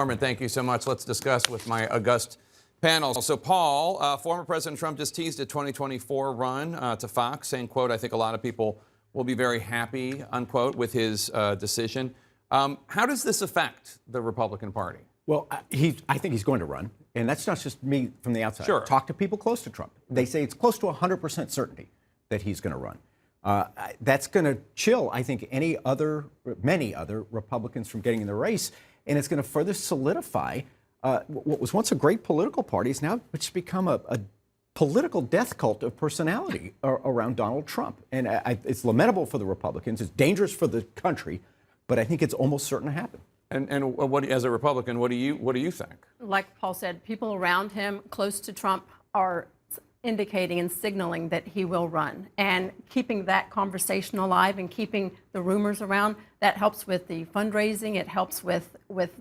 Norman, thank you so much. Let's discuss with my august panel. So, Paul, former President Trump just teased a 2024 run to Fox, saying, quote, I think a lot of people will be very happy, unquote, with his decision. How does this affect the Republican Party? Well, I think he's going to run. And that's not just me from the outside. Sure. Talk to people close to Trump. They say it's close to 100% certainty that he's going to run. That's going to chill, I think, many other Republicans from getting in the race. And it's going to further solidify what was once a great political party is now it's become a political death cult of personality around Donald Trump. And it's lamentable for the Republicans. It's dangerous for the country. But I think it's almost certain to happen. And what, as a Republican, what do you think? Like Paul said, people around him close to Trump are indicating and signaling that he will run. And keeping that conversation alive and keeping the rumors around, that helps with the fundraising. It helps with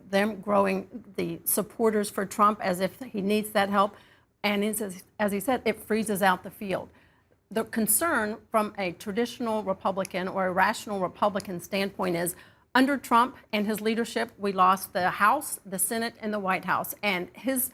them growing the supporters for Trump as if he needs that help. And as he said, it freezes out the field. The concern from a traditional Republican or a rational Republican standpoint is, under Trump and his leadership, we lost the House, the Senate, and the White House. And his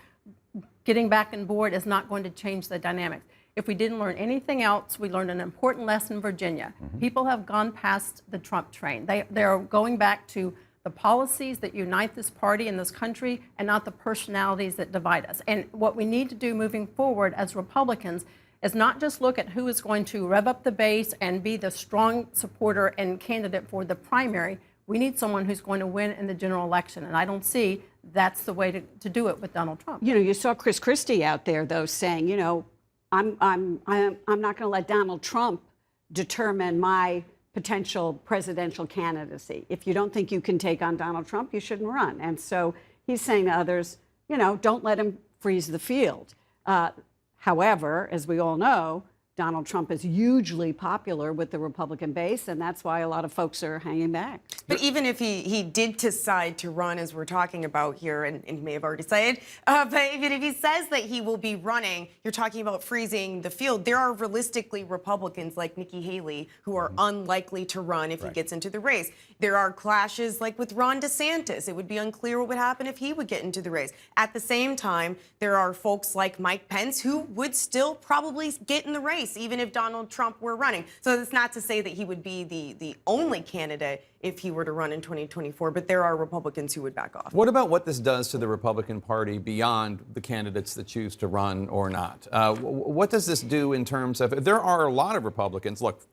getting back on board is not going to change the dynamics. If we didn't learn anything else, we learned an important lesson in Virginia. People have gone past the Trump train. They're going back to the policies that unite this party and this country and not the personalities that divide us. And what we need to do moving forward as Republicans is not just look at who is going to rev up the base and be the strong supporter and candidate for the primary. We need someone who's going to win in the general election, and I don't see that's the way to do it with Donald Trump. You know, you saw Chris Christie out there, though, saying, you know, I'm not going to let Donald Trump determine my potential presidential candidacy. If you don't think you can take on Donald Trump, you shouldn't run. And so he's saying to others, you know, don't let him freeze the field. However, as we all know, Donald Trump is hugely popular with the Republican base, and that's why a lot of folks are hanging back. But even if he did decide to run, as we're talking about here, and he may have already said, but even if he says that he will be running, you're talking about freezing the field. There are realistically Republicans like Nikki Haley who are unlikely to run if he gets into the race. There are clashes like with Ron DeSantis. It would be unclear what would happen if he would get into the race. At the same time, there are folks like Mike Pence who would still probably get in the race, even if Donald Trump were running. So that's not to say that he would be the only candidate if he were to run in 2024, but there are Republicans who would back off. What about what this does to the Republican Party beyond the candidates that choose to run or not? What does this do in terms of, there are a lot of Republicans, look,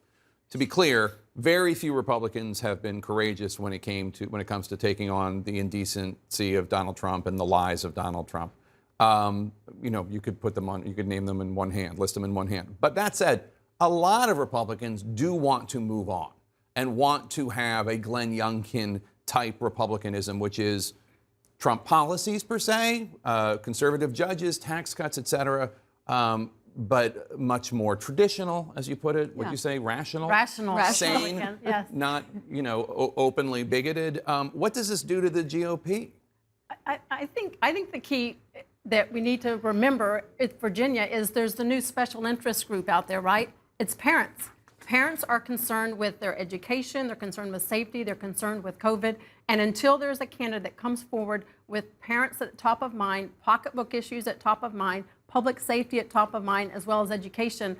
to be clear, very few Republicans have been courageous when it comes to taking on the indecency of Donald Trump and the lies of Donald Trump. You know, you could name them in one hand, list them in one hand. But that said, a lot of Republicans do want to move on and want to have a Glenn Youngkin type Republicanism, which is Trump policies per se, conservative judges, tax cuts, et cetera, but much more traditional, as you put it. Would you say rational? Rational. Sane, yes. Not, you know, openly bigoted. What does this do to the GOP? I think the key that we need to remember in Virginia is there's the new special interest group out there, right? It's parents. Parents are concerned with their education, they're concerned with safety, they're concerned with COVID. And until there's a candidate that comes forward with parents at top of mind, pocketbook issues at top of mind, public safety at top of mind, as well as education,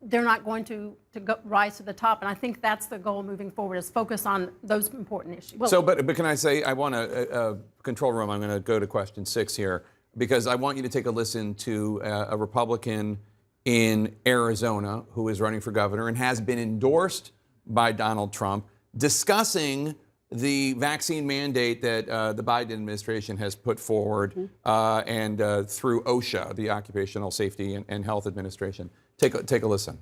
they're not going to rise to the top. And I think that's the goal moving forward, is focus on those important issues. Well, but can I say, I want to, control room, I'm going to go to question 6 here, because I want you to take a listen to a Republican in Arizona who is running for governor and has been endorsed by Donald Trump, discussing the vaccine mandate that the Biden administration has put forward and through OSHA, the Occupational Safety and Health Administration. Take a listen.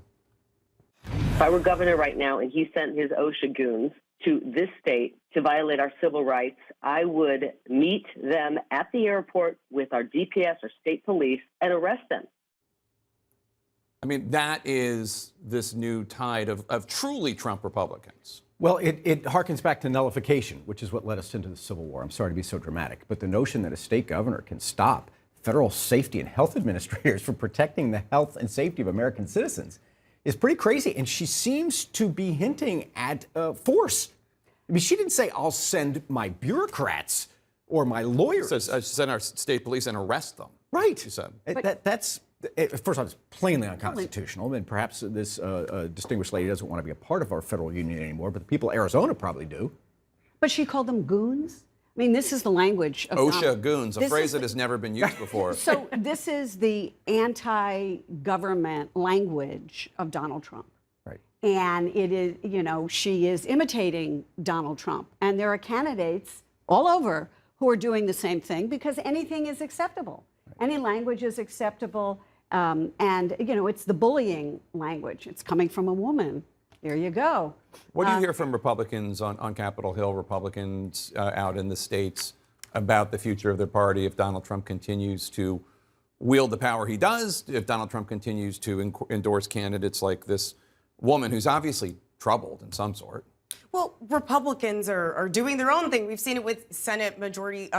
If I were governor right now and he sent his OSHA goons to this state to violate our civil rights, I would meet them at the airport with our DPS or state police and arrest them. I mean, that is this new tide of truly Trump Republicans. Well, it harkens back to nullification, which is what led us into the Civil War. I'm sorry to be so dramatic, but the notion that a state governor can stop federal safety and health administrators from protecting the health and safety of American citizens is pretty crazy. And she seems to be hinting at force. I mean, she didn't say, I'll send my bureaucrats or my lawyers. So send our state police and arrest them. Right. She said. First off, it's plainly unconstitutional, and perhaps this distinguished lady doesn't want to be a part of our federal union anymore, but the people of Arizona probably do. But she called them goons? I mean, this is the language of OSHA goons, a phrase that has never been used before. So this is the anti-government language of Donald Trump. Right. And it is, you know, she is imitating Donald Trump. And there are candidates all over who are doing the same thing because anything is acceptable. Right. Any language is acceptable. And, you know, it's the bullying language. It's coming from a woman. There you go. What do you hear from Republicans on Capitol Hill, Republicans out in the states, about the future of their party if Donald Trump continues to wield the power he does, if Donald Trump continues to endorse candidates like this woman who's obviously troubled in some sort? Well, Republicans are doing their own thing. We've seen it with Senate Majority,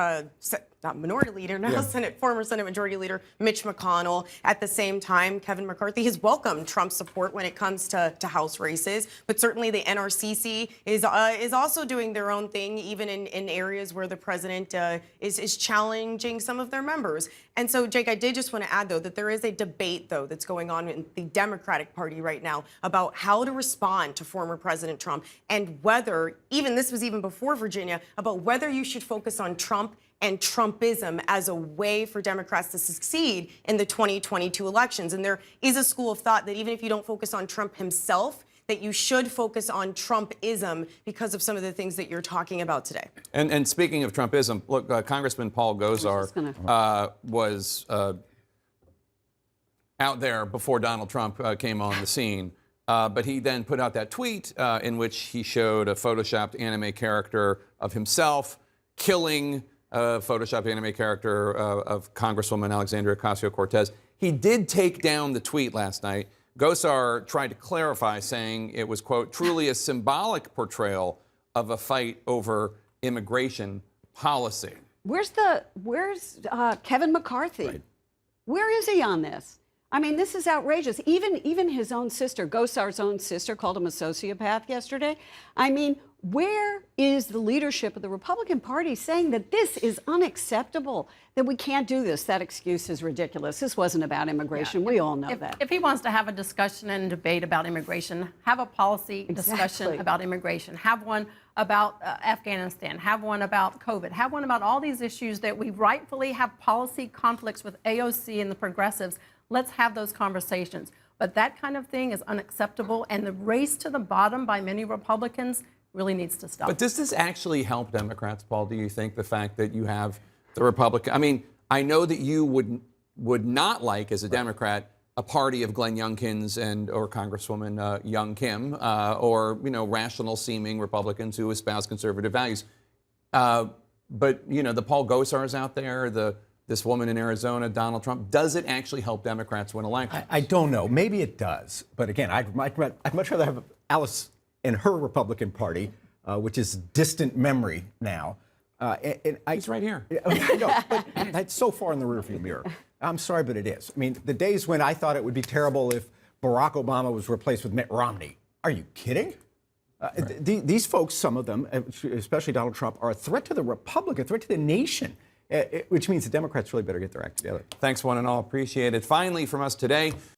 not Minority Leader, now former Senate Majority Leader Mitch McConnell. At the same time, Kevin McCarthy has welcomed Trump's support when it comes to House races. But certainly the NRCC is also doing their own thing, even in areas where the president is challenging some of their members. And so, Jake, I did just want to add, though, that there is a debate, though, that's going on in the Democratic Party right now about how to respond to former President Trump and whether, this was even before Virginia, about whether you should focus on Trump and Trumpism as a way for Democrats to succeed in the 2022 elections. And there is a school of thought that even if you don't focus on Trump himself, that you should focus on Trumpism because of some of the things that you're talking about today. And speaking of Trumpism, look, Congressman Paul Gosar was out there before Donald Trump came on the scene. But he then put out that tweet in which he showed a photoshopped anime character of himself killing a photoshopped anime character of Congresswoman Alexandria Ocasio-Cortez. He did take down the tweet last night. Gosar tried to clarify, saying it was, quote, truly a symbolic portrayal of a fight over immigration policy. Where's Kevin McCarthy? Right. Where is he on this? I mean, this is outrageous. Even his own sister, Gosar's own sister, called him a sociopath yesterday. I mean, where is the leadership of the Republican Party saying that this is unacceptable, that we can't do this? That excuse is ridiculous. This wasn't about immigration. Yeah. We all know that. If he wants to have a discussion and debate about immigration, have a policy discussion about immigration. Have one about Afghanistan. Have one about COVID. Have one about all these issues that we rightfully have policy conflicts with AOC and the progressives. Let's have those conversations. But that kind of thing is unacceptable, and the race to the bottom by many Republicans really needs to stop. But does this actually help Democrats, Paul, do you think, the fact that you have the Republican? I mean, I know that you would not like, as a Democrat, a party of Glenn Youngkins or Congresswoman Young Kim, or, you know, rational-seeming Republicans who espouse conservative values. But, you know, the Paul Gosars out there, this woman in Arizona, Donald Trump, does it actually help Democrats win elections? I don't know. Maybe it does. But again, I'd much rather have Alice and her Republican Party, which is distant memory now. He's right here. I know, but that's so far in the rearview mirror. I'm sorry, but it is. I mean, the days when I thought it would be terrible if Barack Obama was replaced with Mitt Romney. Are you kidding? Right. These folks, some of them, especially Donald Trump, are a threat to the Republic, a threat to the nation. Which means the Democrats really better get their act together. Thanks, one and all. Appreciate it. Finally, from us today,